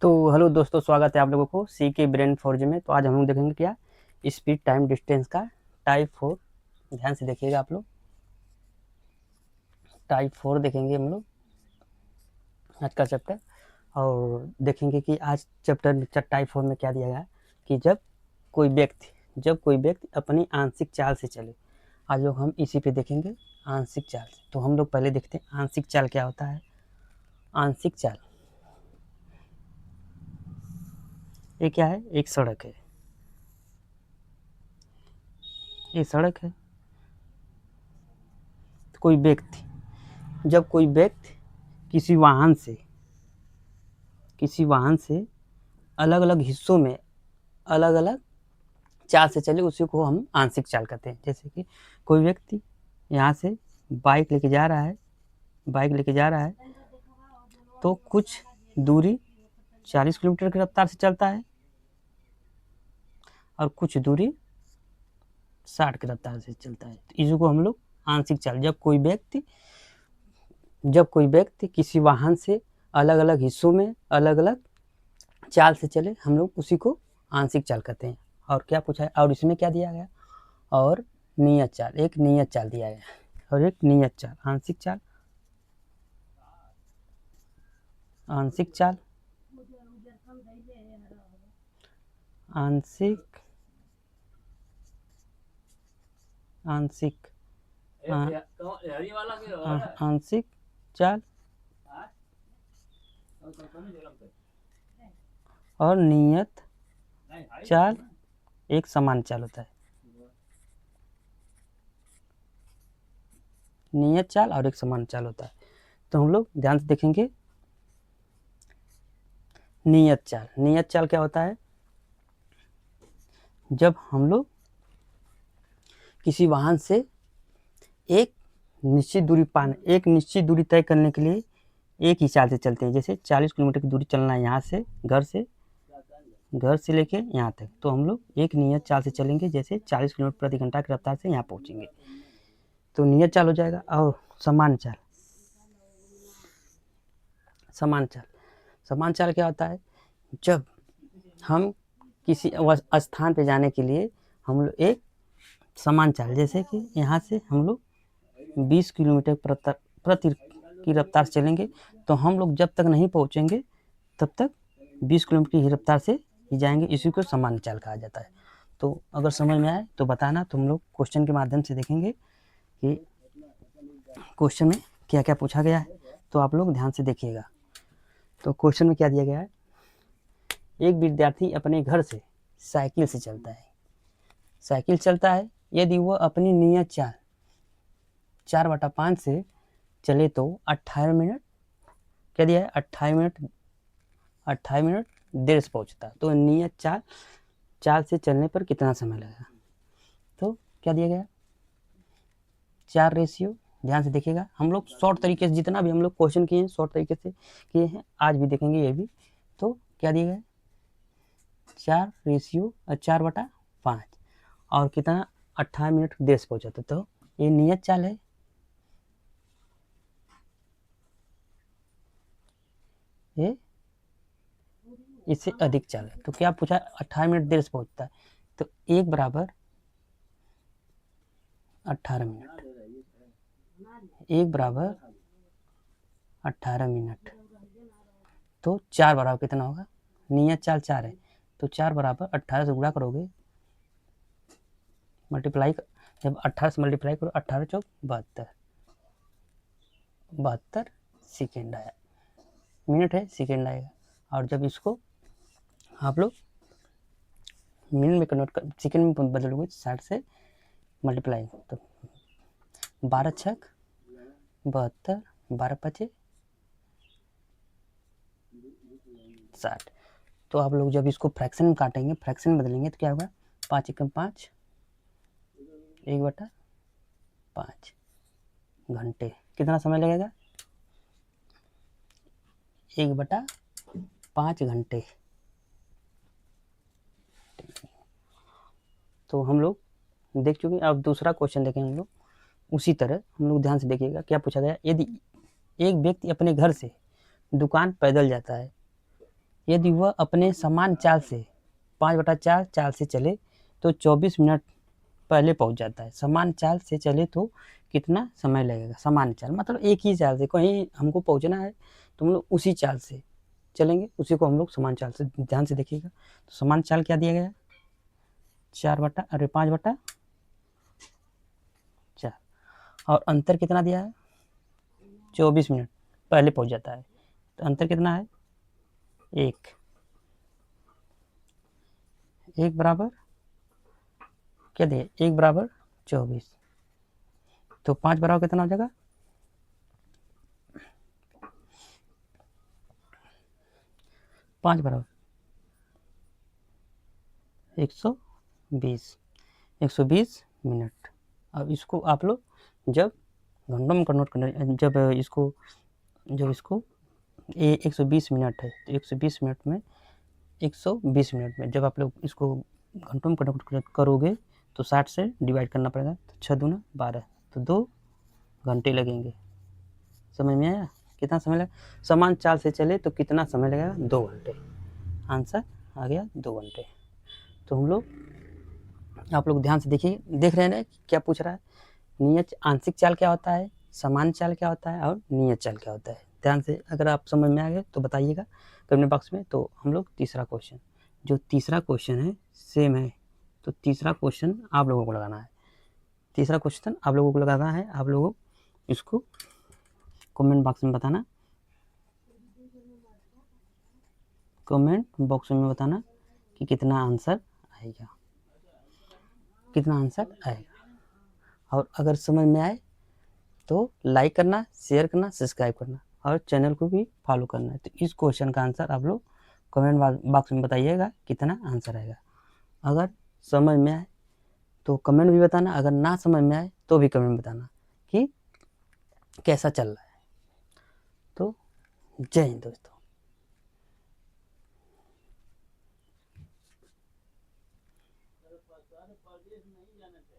तो हेलो दोस्तों, स्वागत है आप लोगों को सी के ब्रेन फॉर्ज में। तो आज हम लोग देखेंगे क्या, स्पीड टाइम डिस्टेंस का टाइप 4। ध्यान से देखिएगा आप लोग, टाइप 4 देखेंगे हम लोग आज का चैप्टर। और देखेंगे कि आज चैप्टर टाइप 4 में क्या दिया गया है कि जब कोई व्यक्ति अपनी आंशिक चाल से चले। आज लोग हम इसी पे देखेंगे, आंशिक चाल। तो हम लोग पहले देखते हैं आंशिक चाल क्या होता है। आंशिक चाल ये क्या है, एक सड़क है, ये सड़क है। जब कोई व्यक्ति किसी वाहन से अलग अलग हिस्सों में अलग अलग चाल से चले, उसी को हम आंशिक चाल कहते हैं। जैसे कि कोई व्यक्ति यहाँ से बाइक लेके जा रहा है तो कुछ दूरी 40 किलोमीटर की रफ्तार से चलता है और कुछ दूरी 60 की रफ्तार से चलता है। तो इसी को हम लोग आंशिक चाल। जब कोई व्यक्ति किसी वाहन से अलग अलग हिस्सों में अलग अलग चाल से चले, हम लोग उसी को आंशिक चाल कहते हैं। और क्या पूछा है, और इसमें क्या दिया गया, और नियत चाल, एक नियत चाल दिया गया और एक नियत चाल। आंशिक चाल आंशिक चाल आंशिक आंशिक आंशिक चाल और नियत चाल एक समान चाल होता है। नियत चाल और एक समान चाल होता है। तो हम लोग ध्यान से देखेंगे नियत चाल क्या होता है। जब हम लोग किसी वाहन से एक निश्चित दूरी तय करने के लिए एक ही चाल से चलते हैं। जैसे 40 किलोमीटर की दूरी चलना है यहाँ से, घर से लेके यहाँ तक, तो हम लोग एक नियत चाल से चलेंगे। जैसे 40 किलोमीटर प्रति घंटा की रफ्तार से यहाँ पहुँचेंगे, तो नियत चाल हो जाएगा। और समान चाल क्या होता है, जब हम किसी स्थान पे जाने के लिए हम लोग एक समान चाल, जैसे कि यहाँ से हम लोग 20 किलोमीटर प्रति की रफ्तार से चलेंगे, तो हम लोग जब तक नहीं पहुँचेंगे तब तक 20 किलोमीटर की रफ्तार से ही जाएंगे। इसी को समान चाल कहा जाता है। तो अगर समझ में आए तो बताना। तो हम लोग क्वेश्चन के माध्यम से देखेंगे कि क्वेश्चन में क्या क्या पूछा गया है, तो आप लोग ध्यान से देखिएगा। तो क्वेश्चन में क्या दिया गया है, एक विद्यार्थी अपने घर से साइकिल चलता है। यदि वह अपनी नियत चाल 4/5 से चले तो 28 मिनट, क्या दिया है, 28 मिनट देर से पहुंचता है। तो नियत चाल से चलने पर कितना समय लगेगा। तो क्या दिया गया, 4 रेशियो। ध्यान से देखिएगा, हम लोग शॉर्ट तरीके से जितना भी हम लोग क्वेश्चन किए हैं शॉर्ट तरीके से किए हैं, आज भी देखेंगे ये भी। तो क्या दिया गया, 4/5 और कितना, 28 मिनट देर से पहुंचा था। तो ये नियत चाल है, ये इससे अधिक चाल है। तो क्या पूछा, 28 मिनट देर से पहुंचता है, तो 1 बराबर 18 मिनट, 1 बराबर 18 मिनट। तो 4 बराबर कितना होगा, नियत चाल 4 है, तो 4 बराबर 18 से गुणा करोगे, मल्टीप्लाई, जब 18 से मल्टीप्लाई करो, 18 चौक 72 सेकेंड आया, मिनट है, सेकेंड आएगा। और जब इसको आप लोग मिनट में कन्वर्ट कर सेकेंड में बदलोगे, 60 से मल्टीप्लाई, तो 12 छक 72, 12 पचे 60। तो आप लोग जब इसको फ्रैक्शन में काटेंगे, फ्रैक्शन में बदलेंगे, तो क्या होगा, 5 एकम 5, 1/5 घंटे। कितना समय लगेगा, 1/5 घंटे। तो हम लोग देख चुके हैं। अब दूसरा क्वेश्चन देखें हम लोग, उसी तरह हम लोग ध्यान से देखिएगा क्या पूछा गया। यदि एक व्यक्ति अपने घर से दुकान पैदल जाता है यदि वह अपने समान चाल से 5/4 चाल से चले तो 24 मिनट पहले पहुंच जाता है। समान चाल से चले तो कितना समय लगेगा? समान चाल मतलब एक ही चाल से कहीं हमको पहुंचना है तो हम लोग उसी चाल से चलेंगे, उसी को हम लोग समान चाल से, ध्यान से देखिएगा। तो समान चाल क्या दिया गया है? 5/4 और अंतर कितना दिया है? 24 मिनट पहले पहुंच जाता है। तो अंतर कितना है? 1 बराबर क्या दिया? 1 बराबर 24। तो 5 बराबर कितना हो जाएगा? 5 बराबर 120 मिनट। अब इसको आप लोग जब घंटों में कन्वर्ट करना, जब इसको 120 मिनट है तो 120 मिनट में जब आप लोग इसको घंटों में कन्वर्ट करोगे तो 60 से डिवाइड करना पड़ेगा। तो 6 दूना 12, तो 2 घंटे लगेंगे। समझ में आया? कितना समय लगा? समान चाल से चले तो कितना समय लगेगा? 2 घंटे। आंसर आ गया 2 घंटे। तो हम लोग, आप लोग ध्यान से देखिए, देख रहे हैं ना क्या पूछ रहा है? नियत आंशिक चाल क्या होता है, समान चाल क्या होता है और नियत चाल क्या होता है। ध्यान से अगर आप समझ में आ गए तो बताइएगा कमेंट बॉक्स में। तो हम लोग तीसरा क्वेश्चन, जो तीसरा क्वेश्चन है सेम है, तो तीसरा क्वेश्चन आप लोगों को लगाना है। तीसरा क्वेश्चन आप लोगों को लगाना है। आप लोगों इसको कमेंट बॉक्स में बताना, कमेंट बॉक्स में बताना कि कितना आंसर आएगा, कितना आंसर आएगा। और अगर समझ में आए तो लाइक करना, शेयर करना, सब्सक्राइब करना और चैनल को भी फॉलो करना है। तो इस क्वेश्चन का आंसर आप लोग कमेंट बॉक्स में बताइएगा कितना आंसर आएगा। अगर समझ में आए तो कमेंट भी बताना, अगर ना समझ में आए तो भी कमेंट बताना कि कैसा चल रहा है। तो जय हिंद दोस्तों।